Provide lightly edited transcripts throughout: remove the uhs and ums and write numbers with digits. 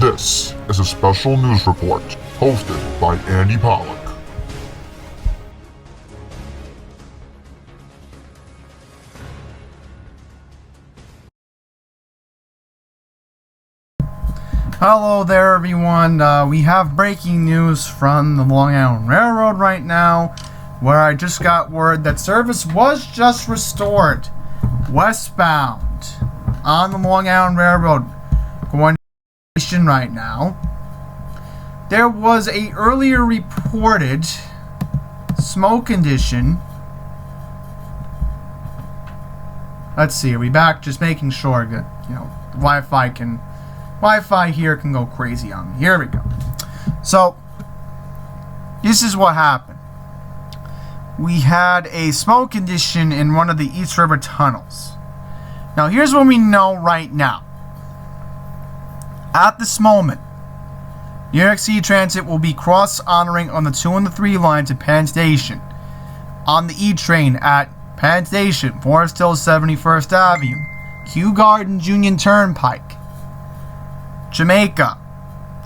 This is a special news report hosted by Andy Pollock. Hello there, everyone. We have breaking news from the Long Island Railroad right now, where I just got word that service was just restored westbound on the Long Island Railroad going to station right now. There was a earlier reported smoke condition. Let's see, are we back? Just making sure that, Wi-Fi here can go crazy on me. Here we go. So, this is what happened. We had a smoke condition in one of the East River tunnels. Now, here's what we know right now. At this moment, New York City Transit will be cross-honoring on the 2 and the 3 lines at Penn Station. On the E train at Penn Station, Forest Hill 71st Avenue, Kew Gardens Union Turnpike, Jamaica,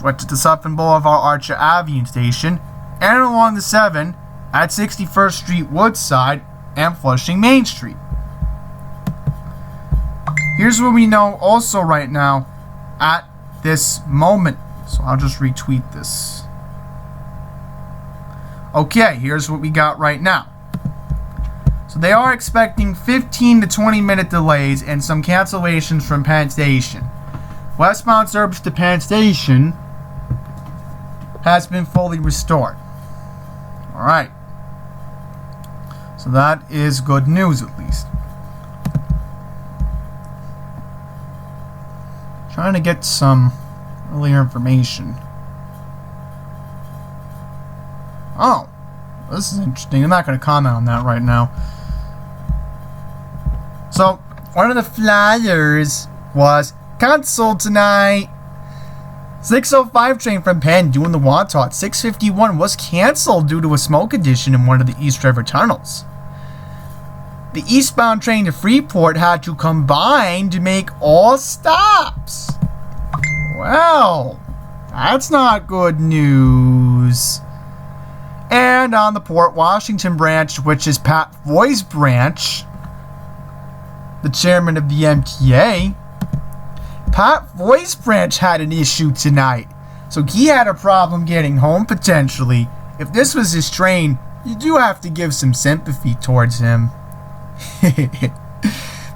went to the Suffolk Boulevard Archer Avenue Station, and along the 7 at 61st Street Woodside and Flushing Main Street. Here's what we know also right now at this moment. So I'll just retweet this. Okay, here's what we got right now. So they are expecting 15 to 20 minute delays and some cancellations from Penn Station. Westbound service to Penn Station has been fully restored. Alright. So that is good news, at least. Trying to get some earlier information. Oh, this is interesting. I'm not going to comment on that right now. So, one of the flyers was canceled tonight. 6:05 train from Penn doing the Wantagh at 6:51 was canceled due to a smoke condition in one of the East River tunnels. The eastbound train to Freeport had to combine to make all stops. Well, that's not good news. And on the Port Washington branch, which is Pat Foy's branch, the chairman of the MTA, Pat Foy's branch had an issue tonight, so he had a problem getting home potentially. If this was his train, you do have to give some sympathy towards him.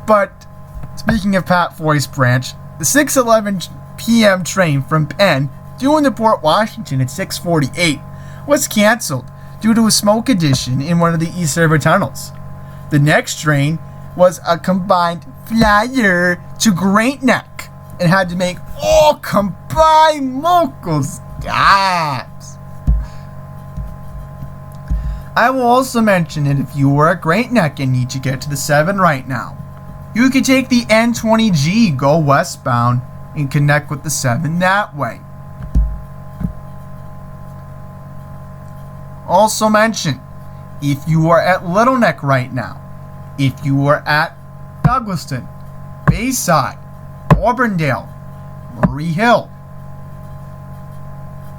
But speaking of Pat Foy's branch, the 6:11 p.m. train from Penn doing the Port Washington at 6:48 was canceled due to a smoke condition in one of the East River tunnels. The next train was a combined flyer to Great Neck and had to make all combined local stops. I will also mention that if you were at Great Neck and need to get to the 7 right now, you can take the N20G, go westbound, and connect with the 7 that way. Also mention, if you are at Little Neck right now, if you are at Douglaston, Bayside, Auburndale, Murray Hill,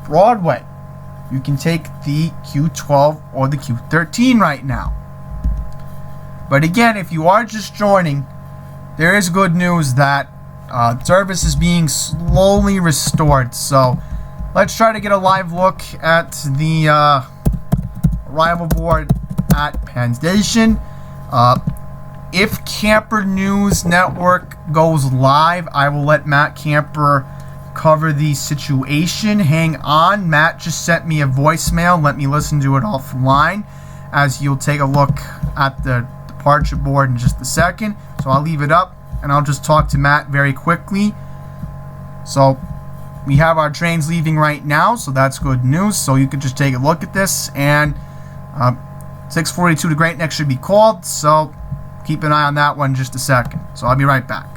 Broadway, you can take the Q12 or the Q13 right now. But again, if you are just joining, there is good news that service is being slowly restored. So let's try to get a live look at the arrival board at Penn Station. If Camper News Network goes live, I will let Matt Camper cover the situation. Hang on. Matt just sent me a voicemail. Let me listen to it offline as you'll take a look at the departure board in just a second. So I'll leave it up and I'll just talk to Matt very quickly. So we have our trains leaving right now, so that's good news. So you can just take a look at this, and 6:42 to Great Neck should be called, so keep an eye on that one in just a second. So I'll be right back.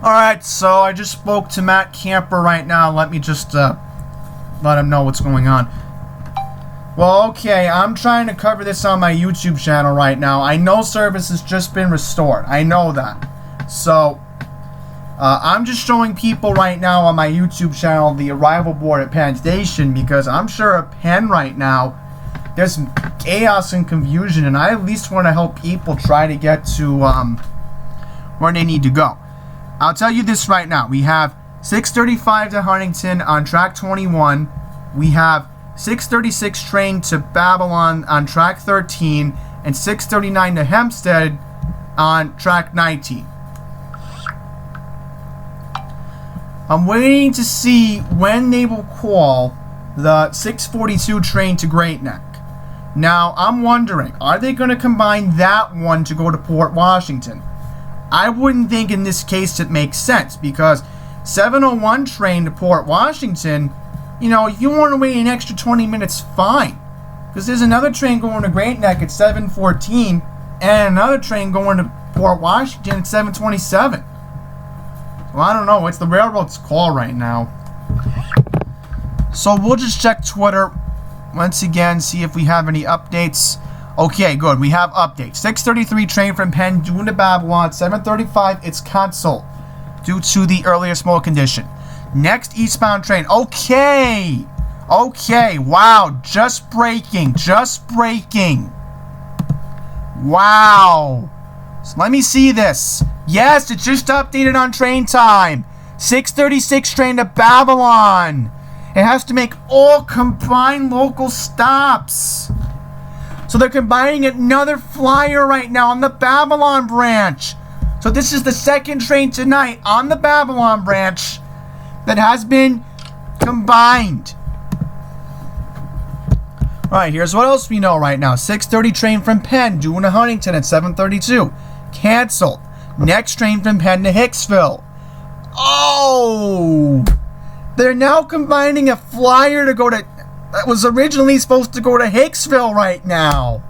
Alright, so I just spoke to Matt Camper right now. Let me just let him know what's going on. Well, okay, I'm trying to cover this on my YouTube channel right now. I know service has just been restored. I know that. So, I'm just showing people right now on my YouTube channel the arrival board at Penn Station, because I'm sure at Penn right now, there's some chaos and confusion, and I at least want to help people try to get to where they need to go. I'll tell you this right now. We have 6:35 to Huntington on track 21. We have 6:36 train to Babylon on track 13, and 6:39 to Hempstead on track 19. I'm waiting to see when they will call the 6:42 train to Great Neck. Now, I'm wondering, are they going to combine that one to go to Port Washington? I wouldn't think in this case it makes sense, because 7:01 train to Port Washington, you know, if you want to wait an extra 20 minutes, fine. Because there's another train going to Great Neck at 7:14, and another train going to Port Washington at 7:27. Well, I don't know. It's the railroad's call right now. So we'll just check Twitter once again, see if we have any updates. Okay, good. We have updates. 6:33 train from Penn due to Babylon. 7:35, it's canceled due to the earlier smoke condition. Next eastbound train. Okay. Okay. Wow. Just breaking. Just breaking. Wow. So let me see this. Yes, it just updated on train time. 6:36 train to Babylon. It has to make all combined local stops. So they're combining another flyer right now on the Babylon branch. So this is the second train tonight on the Babylon branch that has been combined. Alright, here's what else we know right now. 6:30 train from Penn due to Huntington at 7:32. Canceled. Next train from Penn to Hicksville. Oh! They're now combining a flyer to go to... that was originally supposed to go to Hicksville right now.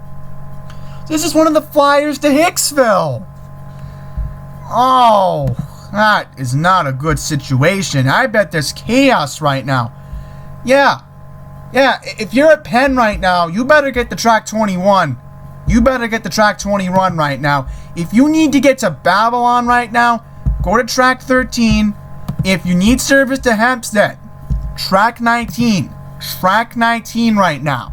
This is one of the flyers to Hicksville. Oh, that is not a good situation. I bet there's chaos right now. Yeah, if you're at Penn right now, you better get the track 21. You better get the track 21 right now. If you need to get to Babylon right now, go to track 13. If you need service to Hempstead, track 19. Track 19 right now.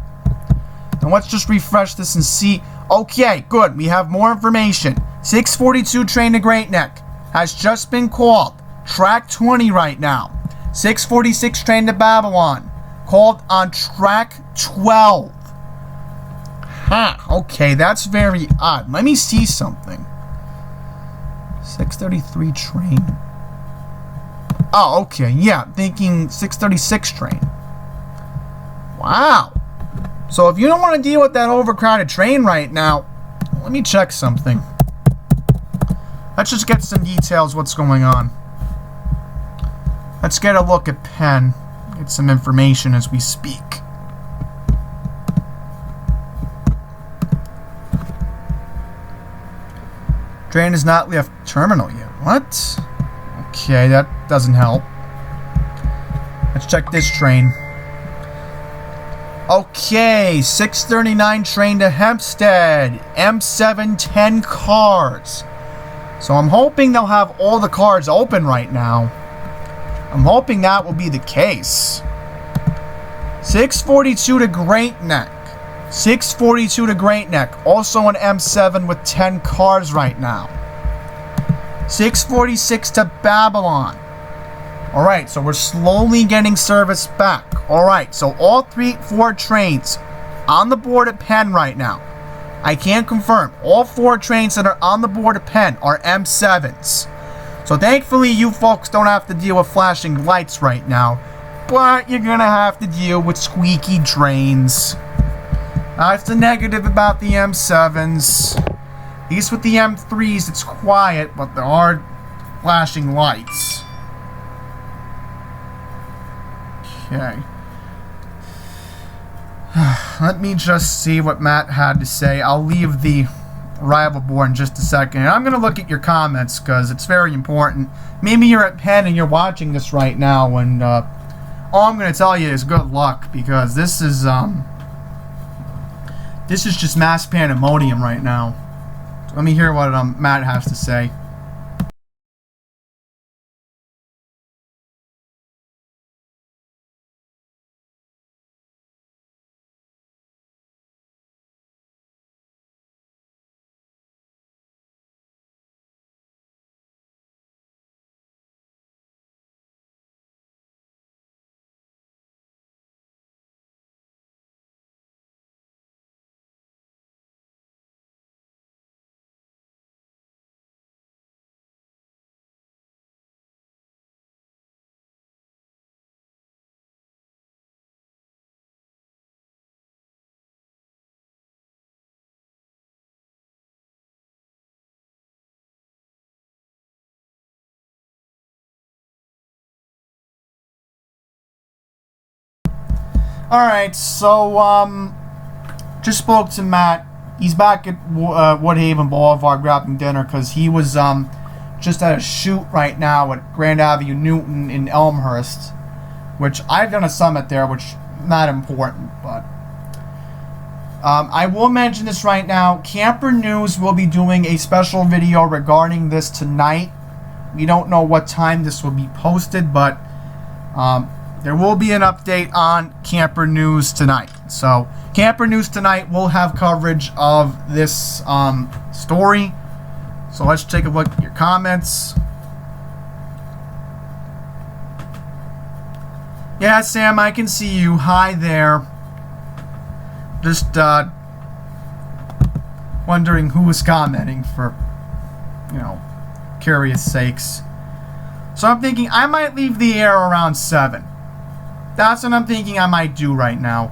Now let's just refresh this and see. Okay, good. We have more information. 6:42 train to Great Neck has just been called. Track 20 right now. 6:46 train to Babylon. Called on track 12. Huh. Okay, that's very odd. Let me see something. 6:33 train. Oh, okay. Yeah, thinking 6:36 train. Wow. So if you don't want to deal with that overcrowded train right now, let me check something. Let's just get some details what's going on. Let's get a look at Penn. Get some information as we speak. Train has not left terminal yet. What? Okay, that doesn't help. Let's check this train. Okay, 6:39 train to Hempstead. M7 10 cars. So I'm hoping they'll have all the cars open right now. I'm hoping that will be the case. 6:42 to Great Neck. 6:42 to Great Neck. Also an M7 with 10 cars right now. 6:46 to Babylon. Alright, so we're slowly getting service back. Alright, so all 4 trains on the board at Penn right now. I can confirm, all 4 trains that are on the board at Penn are M7s. So thankfully you folks don't have to deal with flashing lights right now. But you're gonna have to deal with squeaky trains. That's the negative about the M7s. At least with the M3s it's quiet, but there are flashing lights. Okay. Let me just see what Matt had to say. I'll leave the arrival board in just a second. And I'm going to look at your comments because it's very important. Maybe you're at Penn and you're watching this right now, and all I'm going to tell you is good luck, because this is just mass pandemonium right now. So let me hear what Matt has to say. Alright, so, just spoke to Matt. He's back at Woodhaven Boulevard grabbing dinner because he was, just at a shoot right now at Grand Avenue Newton in Elmhurst, which I've done a summit there, which not important, but I will mention this right now. Camper News will be doing a special video regarding this tonight. We don't know what time this will be posted, but there will be an update on Camper News tonight. So Camper News tonight will have coverage of this story. So let's take a look at your comments. Yeah, Sam, I can see you. Hi there. Just wondering who was commenting for, curious sakes. So I'm thinking I might leave the air around 7. That's what I'm thinking I might do right now.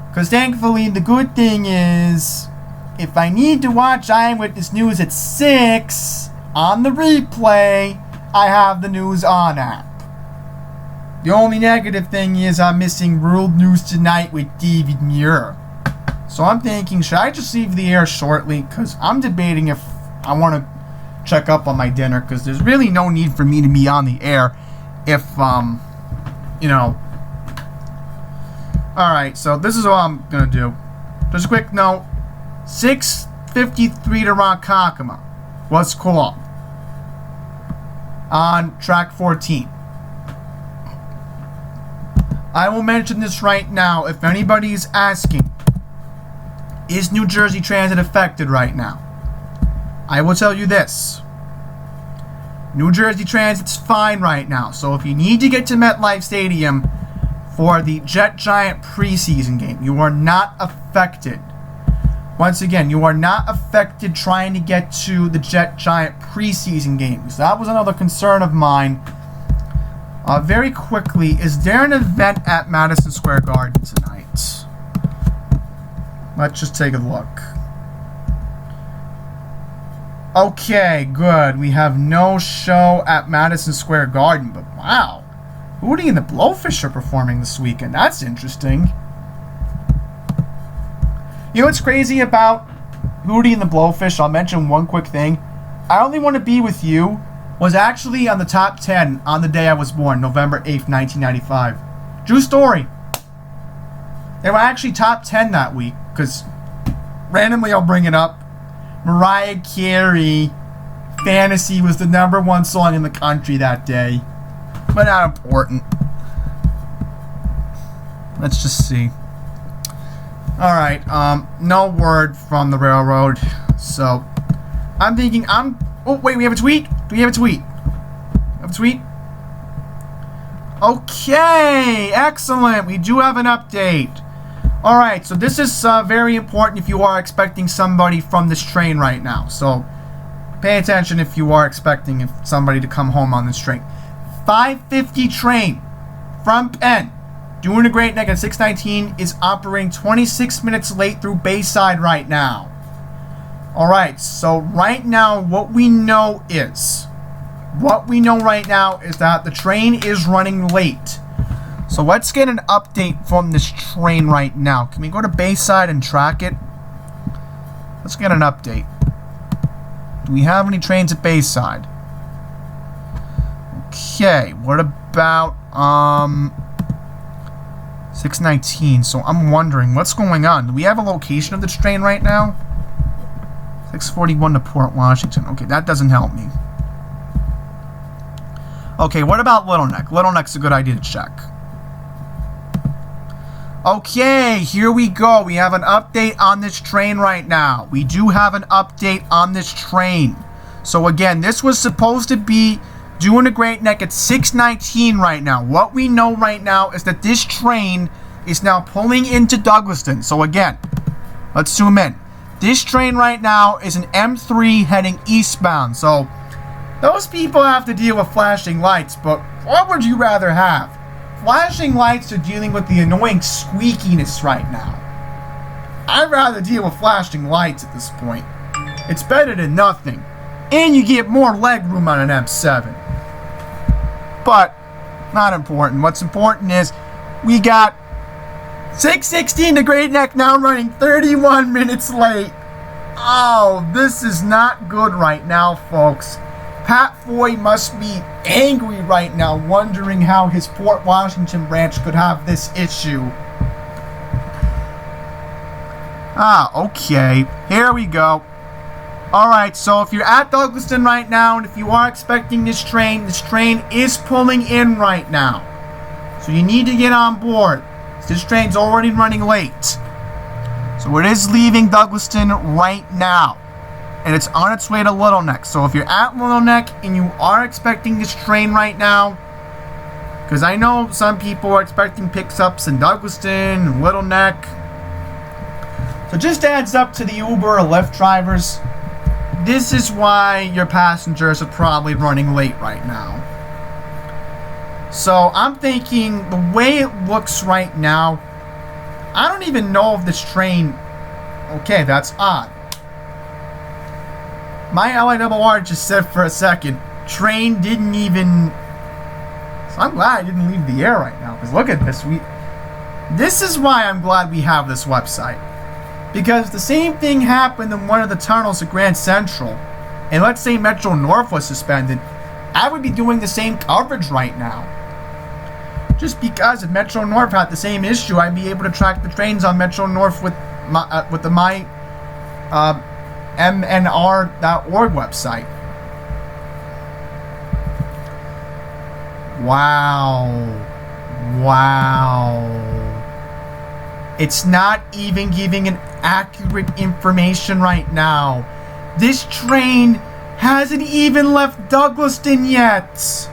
Because thankfully, the good thing is, if I need to watch Eyewitness News at 6 on the replay, I have the News On app. The only negative thing is I'm missing World News Tonight with David Muir. So I'm thinking, should I just leave the air shortly? Because I'm debating if I want to check up on my dinner, because there's really no need for me to be on the air if, Alright, so this is what I'm going to do. Just a quick note. 6:53 to Ronkonkoma. What's cool? On track 14. I will mention this right now. If anybody's asking, is New Jersey Transit affected right now? I will tell you this. New Jersey Transit's fine right now. So if you need to get to MetLife Stadium for the Jet Giant preseason game, you are not affected. Once again, you are not affected trying to get to the Jet Giant preseason games. That was another concern of mine. Very quickly, is there an event at Madison Square Garden tonight? Let's just take a look. Okay, good. We have no show at Madison Square Garden, but wow. Hootie and the Blowfish are performing this weekend. That's interesting. You know what's crazy about Hootie and the Blowfish? I'll mention one quick thing. I Only Want to Be With You was actually on the top 10 on the day I was born, November 8th, 1995. True story. They were actually top 10 that week, because randomly I'll bring it up. Mariah Carey, Fantasy was the #1 song in the country that day. But not important. Let's just see. Alright, no word from the railroad. So, I'm thinking oh, wait, we have a tweet? Do we have a tweet? Have a tweet? Okay, excellent. We do have an update. Alright, so this is very important if you are expecting somebody from this train right now. So, pay attention if you are expecting somebody to come home on this train. 5:50 train from Penn, doing a great night at 6:19, is operating 26 minutes late through Bayside right now. Alright, so right now what we know right now is that the train is running late. So let's get an update from this train right now. Can we go to Bayside and track it? Let's get an update. Do we have any trains at Bayside? Okay, what about 619? So I'm wondering what's going on. Do we have a location of this train right now? 641 to Port Washington. Okay, that doesn't help me. Okay, what about Little Neck? Little Neck's a good idea to check. Okay, here we go. We have an update on this train right now. We do have an update on this train. So again, this was supposed to be doing a Great Neck at 619 right now. What we know right now is that this train is now pulling into Douglaston. So again, let's zoom in. This train right now is an M3 heading eastbound. So those people have to deal with flashing lights, but what would you rather have? Flashing lights are dealing with the annoying squeakiness right now. I'd rather deal with flashing lights at this point. It's better than nothing. And you get more leg room on an M7. But, not important. What's important is we got 616 to Great Neck now running 31 minutes late. Oh, this is not good right now, folks. Pat Foy must be angry right now, wondering how his Port Washington branch could have this issue. Okay. Here we go. Alright, so if you're at Douglaston right now, and if you are expecting this train is pulling in right now. So you need to get on board. This train's already running late. So it is leaving Douglaston right now. And it's on its way to Little Neck. So if you're at Little Neck and you are expecting this train right now, because I know some people are expecting pickups in Douglaston and Little Neck. So just adds up to the Uber or Lyft drivers. This is why your passengers are probably running late right now. So I'm thinking the way it looks right now, I don't even know if this train... Okay, that's odd. My LIRR just said for a second, train didn't even... So I'm glad I didn't leave the air right now, because look at this. This is why I'm glad we have this website. Because the same thing happened in one of the tunnels at Grand Central, and let's say Metro North was suspended, I would be doing the same coverage right now. Just because if Metro North had the same issue, I'd be able to track the trains on Metro North with the mnr.org website. Wow. It's not even giving an accurate information right now. This train hasn't even left Douglaston yet.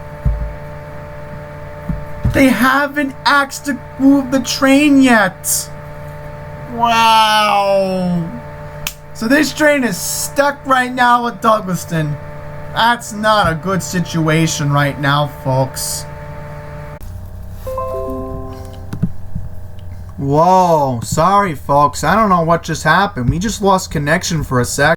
They haven't asked to move the train yet. Wow. So this train is stuck right now at Douglaston. That's not a good situation right now, folks. Whoa, sorry folks, I don't know what just happened. We just lost connection for a sec.